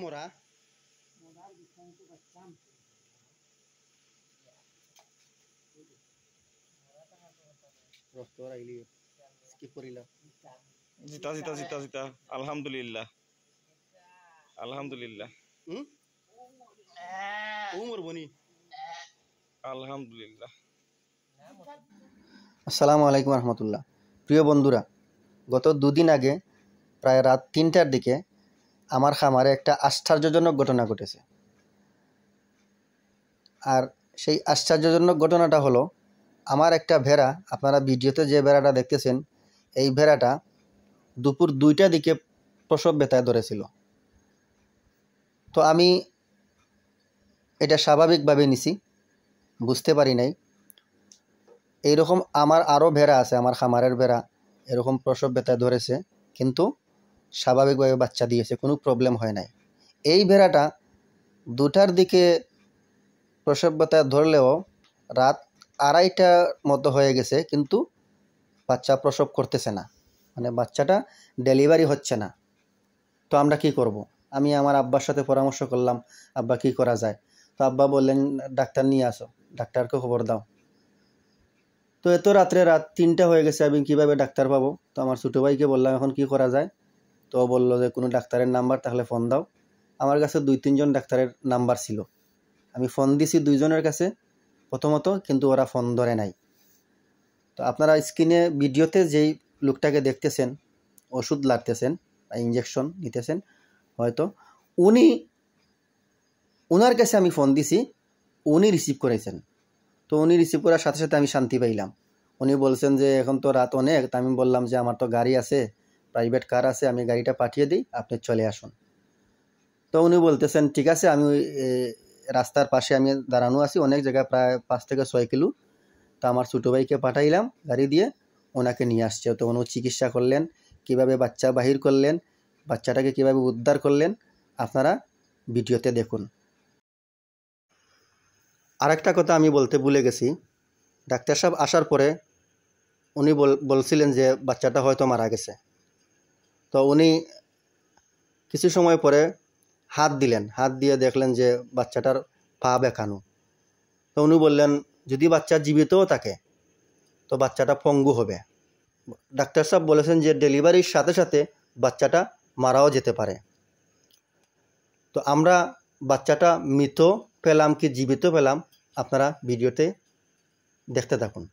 মোরা রক্ত Rilee skip করিলা জিতা জিতা জিতা জিতা আলহামদুলিল্লাহ আলহামদুলিল্লাহ উমর বনি আলহামদুলিল্লাহ। আসসালামু আলাইকুম রহমতুল্লাহ। প্রিয় বন্ধুরা, গত দুদিন আগে প্রায় রাত 3টার দিকে আমার খামারে একটা আশ্চর্যজনক ঘটনা ঘটেছে। আর সেই আশ্চর্যজনক ঘটনাটা হলো, আমার একটা ভেড়া, আপনারা ভিডিওতে যে ভেড়াটা দেখতেছেন, এই ভেড়াটা দুপুর 2টার দিকে প্রসব ব্যথায় ধরেছিল। তো আমি এটা স্বাভাবিকভাবে নিছি, বুঝতে পারি নাই। এইরকম আমার আরও ভেড়া আছে, আমার খামারের ভেড়া এরকম প্রসব ব্যথায় ধরেছে, কিন্তু স্বাভাবিকভাবে বাচ্চা দিয়েছে, কোনো প্রবলেম হয় নাই। এই ভেড়াটা 2টার দিকে প্রসব ব্যথায় ধরলেও রাত 2:30টার মতো হয়ে গেছে, কিন্তু বাচ্চা প্রসব করতেছে না, মানে বাচ্চাটা ডেলিভারি হচ্ছে না। তো আমরা কি করব? আমি আমার আব্বার সাথে পরামর্শ করলাম, আব্বা কি করা যায়? তো আব্বা বললেন, ডাক্তার নিয়ে আসো, ডাক্তারকে খবর দাও। তো এত রাত্রে, রাত 3টা হয়ে গেছে, আমি কীভাবে ডাক্তার পাবো? তো আমার ছোটো ভাইকে বললাম, এখন কি করা যায়? তো বললো যে কোনো ডাক্তারের নাম্বার থাকলে ফোন দাও। আমার কাছে 2-3 জন ডাক্তারের নাম্বার ছিল, আমি ফোন দিছি 2জনের কাছে প্রথমত, কিন্তু ওরা ফোন ধরে নাই। তো আপনারা স্ক্রিনে ভিডিওতে যেই লোকটাকে দেখতেছেন, ওষুধ লাগতেছেন বা ইঞ্জেকশন নিতেছেন, হয়তো উনার কাছে আমি ফোন দিছি, উনি রিসিভ করেছেন। তো উনি রিসিভ করার সাথে সাথে আমি শান্তি পাইলাম। উনি বলছেন যে এখন তো রাত অনেক। তা আমি বললাম যে আমার তো গাড়ি আছে, প্রাইভেট কার আছে, আমি গাড়িটা পাঠিয়ে দিই, আপনি চলে আসুন। তো উনি বলতেছেন ঠিক আছে, আমি রাস্তার পাশে আমি দাঁড়ানো আছি, অনেক জায়গায় প্রায় 5 থেকে 6 কিলো। তো আমার ছোটো ভাইকে পাঠাইলাম গাড়ি দিয়ে, ওনাকে নিয়ে আসছে। তো উনি চিকিৎসা করলেন, কিভাবে বাচ্চা বাহির করলেন, বাচ্চাটাকে কিভাবে উদ্ধার করলেন, আপনারা ভিডিওতে দেখুন। আরেকটা কথা আমি বলতে ভুলে গেছি, ডাক্তার সাহেব আসার পরে উনি বলছিলেন যে বাচ্চাটা হয়তো মারা গেছে। তো উনি কিছু সময় পরে হাত দিলেন, হাত দিয়ে দেখলেন যে বাচ্চাটার পা বেঁকানো। তো উনি বললেন যদি বাচ্চা জীবিতও থাকে তো বাচ্চাটা পঙ্গু হবে। ডাক্তার সাহেব বলেছেন যে ডেলিভারির সাথে সাথে বাচ্চাটা মারাও যেতে পারে। তো আমরা বাচ্চাটা মৃত পেলাম কি জীবিত পেলাম, আপনারা ভিডিওতে দেখতে থাকুন।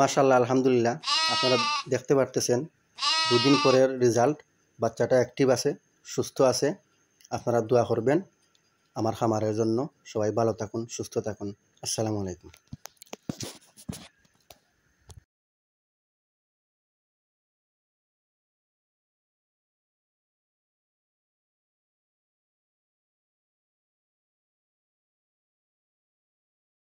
মাশাআল্লাহ, আলহামদুলিল্লাহ। আপনারা দেখতে পারতেছেন 2 দিন পরের রেজাল্ট। বাচ্চাটা অ্যাক্টিভ আছে, সুস্থ আছে। আপনারা দোয়া করবেন আমার খামারের জন্য। সবাই ভালো থাকুন, সুস্থ থাকুন। আসসালামু আলাইকুম।